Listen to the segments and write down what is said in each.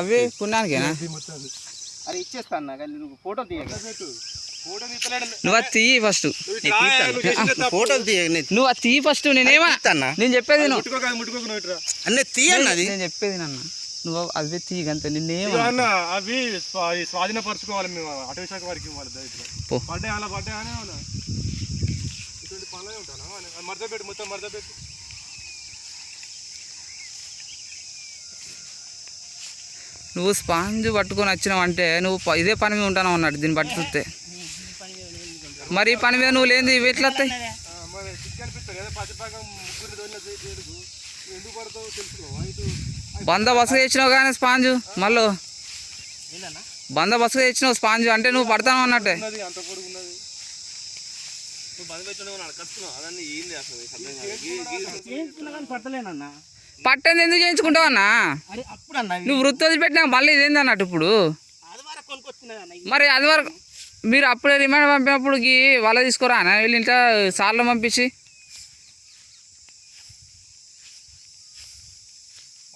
అవి పుణ్యానికేనా? అరే ఇచ్చేస్తా అన్న, నువ్వు ఫోటో తీయ. నువ్వు అది తీయి ఫస్ట్, ఫోటోలు తీయ. నువ్వు అది తీయి ఫస్ట్. నేనేమన్నా నేను చెప్పేది అన్నీ తీయన్నది, నేను చెప్పేది నాన్న. నువ్వు అవి తీయి అంతే. నిన్నేమో అవి స్వాధీనపరచుకోవాలి మేము, అటవీ శాఖ వారికి ఇవ్వాలి. పడ్డాయి అలా పడ్డాయని ఇటువంటి పనులే ఉంటాను. మరదపెట్టు, మొత్తం మరదపెట్టు. నువ్వు స్పాంజ్ పట్టుకొని వచ్చినావు అంటే నువ్వు ఇదే పని మీద ఉంటాను అన్నట్టు దీన్ని బట్టి చూస్తే. మరి ఈ పని మీద నువ్వు లేని ఇవి ఎట్లా వస్తాయి? బందోబస్తుగా తెచ్చినావు కానీ స్పాంజ్, మళ్ళీ బందోబస్తుగా తెచ్చినావు స్పాంజ్ అంటే నువ్వు పడతావు అన్నట్టే. పట్టేది ఎందుకు చేయించుకుంటావు అన్నా? నువ్వు వృత్తి వదిలిపెట్టినా మళ్ళీ ఇదేంది అన్నట్టు ఇప్పుడు. మరి అది వరకు మీరు అప్పుడే రిమాండ్ పంపినప్పుడు వాళ్ళ తీసుకోరా అన్న, వీళ్ళు ఇంట్లో సార్లు పంపించి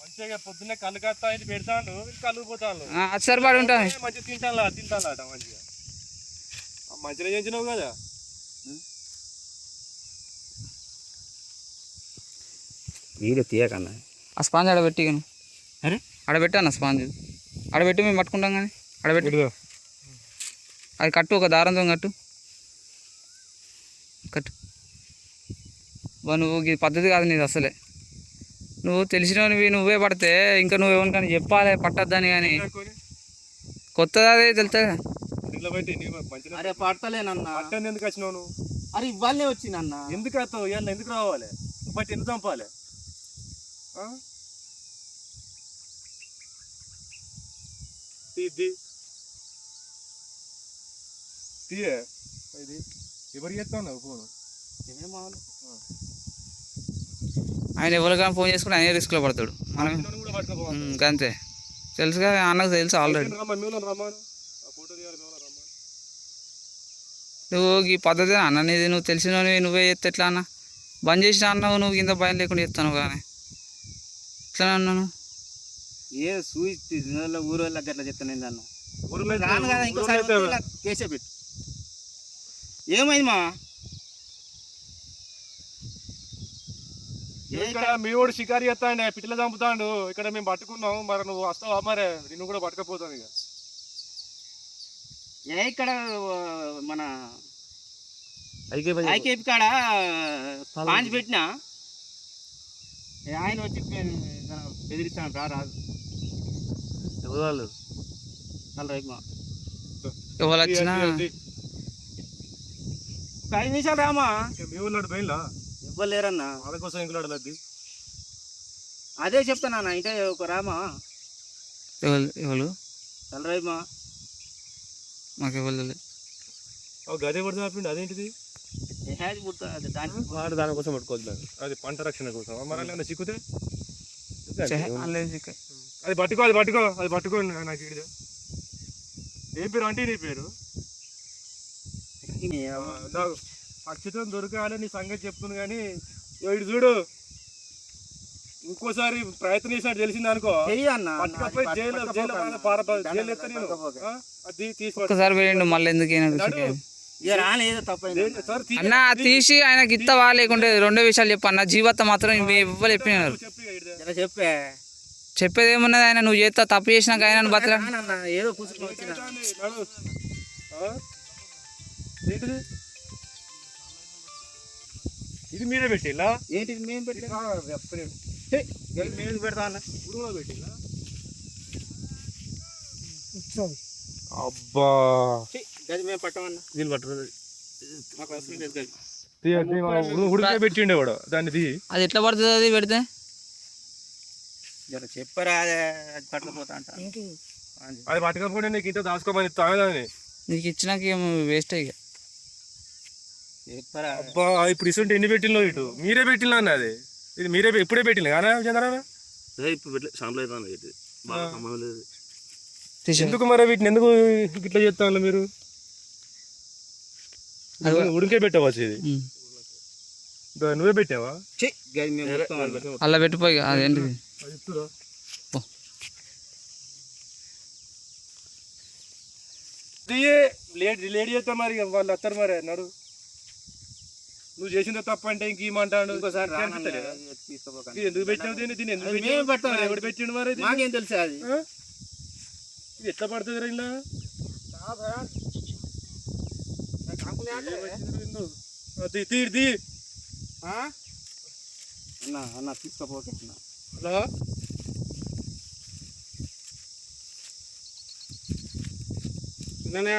మంచిగా పొద్దున్నే కళ్ళు కత్తా పెడతాను, కళ్ళు పోతాను. అది సరిపడి ఉంటాను. మంచిగా తింటాను అట మంచిగా. మంచిగా చేయించినావు కదా. వీడియో తీయకన్నా. ఆ స్పాంజ్ ఆడబెట్టి కానీ అరే ఆడబెట్టాను. స్పాంజ్ ఆడబెట్టి మేము పట్టుకుంటాం కానీ ఆడబెట్టి అది కట్టు, ఒక దారంతో కట్టు కట్టు. నువ్వు ఇది పద్ధతి కాదు నీది అసలే. నువ్వు తెలిసినవి నువ్వే పడితే ఇంకా నువ్వేమని కానీ చెప్పాలి పట్టద్దని. కానీ కొత్తది అదే తెలుస్తుంది. అరే పడతలేనన్నా. పట్టని ఎందుకు వచ్చినావు నువ్వు? అరే ఇవ్వాలనే వచ్చిందన్న. ఎందుకు వస్తావు? ఇవాళ ఎందుకు రావాలి? బట్టి ఎందుకు చంపాలి? తీయే ఇది ఎవరికి చేస్తావు ఫోన్? ఆయన ఎవరికైనా ఫోన్ చేసుకుంటే ఆయన రిస్క్లో పడతాడు. మనం అంతే తెలుసుగా, అన్నకు తెలుసు ఆల్రెడీ. నువ్వు ఈ పద్ధతి అన్న నీది, నువ్వు తెలిసినవి నువ్వే చేస్తే ఎట్లా అన్న? బంద్ చేసిన అన్నావు నువ్వు, కింద భయం లేకుండా చెప్తాను కానీ ఎట్లా అన్నాను? ఏ సూచి ఊరోళ్ళ గట్లా చెప్తాను అన్న. రాను కదా ఇంకోసారి కేసే పెట్టు. ఏమైంది మా మీ వాడు షికారు చేస్తాండి, పిట్టలు చంపుతాడు. ఇక్కడ మేము పట్టుకున్నాం. మరి నువ్వు వస్తావా? మరి నిన్ను కూడా పట్టుకపోతాను ఇక. ఇక్కడ మన ఐకేపీ కాడ పాంచి పెట్టినా ఆయన వచ్చి బెదిరిస్తాను. రాదు ఎవరు వచ్చినా 5 నిమిషాలు రామా. మీ ఊళ్ళో పోయిలా ఇవ్వలేరన్నా, వాళ్ళ కోసం ఇంకులాడలేదు. అదే చెప్తానా ఇంటే ఒక రామా. ఎవరు చల్లరాయమా మాకు ఇవ్వలేదు. గదే పడుతుంది ఆపిండి. అదేంటిది? దానికోసం పట్టుకోవద్దు. అది పంట రక్షణ కోసం. మరి చిక్కుతే అది పట్టుకో, అది పట్టుకో, అది పట్టుకో. నాకు ఇడిదే ఏం పేరు అంటే? నీ పేరు అక్షితం దొరకాలి. నీ సంగతి చెప్తుంది కానీ ఇటు చూడు, ఇంకోసారి ప్రయత్నం చేసినట్టు తెలిసింది అనుకో, ఒక్కసారి పోయిండు మళ్ళీ ఎందుకు అన్న తీసి ఆయనకి ఇస్తావా లేకుంటే? రెండో విషయాలు చెప్పు అన్న. జీవత మాత్రం ఇవ్వాలి చెప్పినారు. చెప్పేది ఏమున్నది? ఆయన నువ్వు చేస్తా తప్పు చేసినాక ఆయన బతలా ఏదో ఇది మీరే పెట్టిలా? ఏంటి మేము పెట్టినా మేము పెడతా అన్న. పెట్టిలా? అబ్బా మేము పట్టమన్నా. దీన్ని పట్టదు, ఉడికే పెట్టిండే వాడు దాన్ని. అది ఎట్లా పడుతుంది? అది పెడితే చెప్పరా అది పట్టకపోతా అంట. అది పట్టకపోతే నీకు ఇంత దాచుకోమని తాగదాన్ని. నీకు ఇచ్చినాక ఏం వేస్ట్ ఇక. అబ్బా ఇప్పుడు ఇసుంటే ఎన్ని పెట్టిలో? ఇటు మీరే పెట్టినా అన్న. అది ఇది మీరే ఇప్పుడే పెట్టిన కానీ చంద్రబాబు ఎందుకు మరి వీటిని ఎందుకు ఇట్లా చేస్తాను మీరు? ఉడికే పెట్టవచ్చు. ఇది నువ్వే పెట్టావా? అలా పెట్టిపోయి అదేంటిది లేట్ చేస్తా మరి ఇక వాళ్ళు వస్తారు మరి నడు నువ్వు చేసిన తప్పు అంటే ఇంకేమంటాడు ఇంకోసారి ఇది ఎందుకు పెట్టినావు దీన్ని ఎందుకు అది మేమే పెడతాం. మరి ఎవడు పెట్టిండు మరి ఇది? మాకేం తెలుసు అది ఆ? ఇది ఎట్లా పడుతుంది రా ఇలా తీ అన్న అన్న తీసుకోపోకే అన్న హలో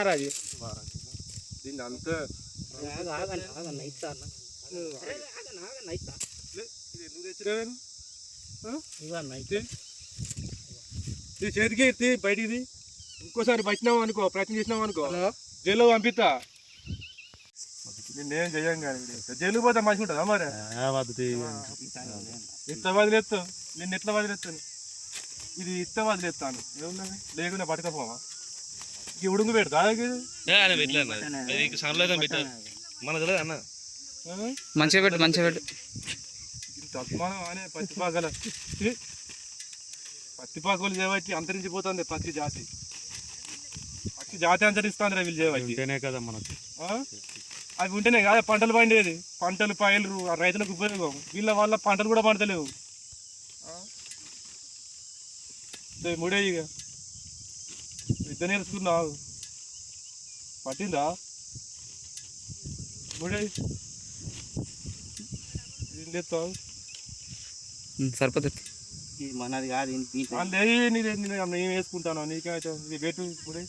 రాజు దీన్ని అంతా ఇది ఎందుకు తెచ్చినావు ఇది చేతికి ఎత్తి బయటికి ఇంకోసారి పట్టినావు అనుకో ప్రయత్నం చేసినావు అనుకో జైల్లో పంపిస్తా నేనేం చెయ్యం కానీ జైలు పోతే మంచిగా ఉంటుందా మరి ఎట్లా వదిలేస్తావు నేను ఎట్లా వదిలేస్తాను ఇది ఇట్లా వదిలేస్తాను ఏమున్నది లేకుండా పట్టుకపోవా ఈ ఉడుంగు పెడతా మంచిగా పెట్టు మంచిగా పెట్టు. తత్మానం అనే పత్తిపాకల పత్తిపాకలు చేయబట్టి అంతరించిపోతుంది పత్తి జాతి అంతరిస్తుంది వీళ్ళు చేయబట్టి కదా మనకు అవి ఉంటేనే కాదు పంటలు పండేది పంటలు పైలు రైతులకు ఉపయోగం వీళ్ళ వల్ల పంటలు కూడా పండలేవు ముడే ఇక విద్య నేర్చుకున్నావు పట్టిందా ముడే ఏం చేస్తావు సరిపోతుంది. ఇది మనది కాదు నేను వేసుకుంటాను నీకైతే ఇది పెట్టు ఇప్పుడే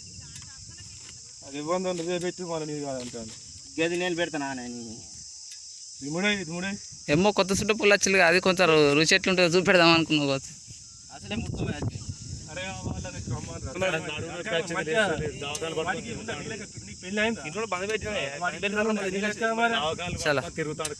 అది ఇవ్వండి నువ్వే పెట్టు మళ్ళీ నీది కాదు అంటాను గది నేను పెడతానా ఇది ముడే ఏమో కొత్త చుట్టూ పుల్ల వచ్చింది అది కొంచెం రుచి ఎట్లుంటుందో చూపెడదాం అనుకున్నావు కావచ్చు. అసలే ముట్టుకోమే అరే పెళ్ళి చాలా తిరుగుతాడు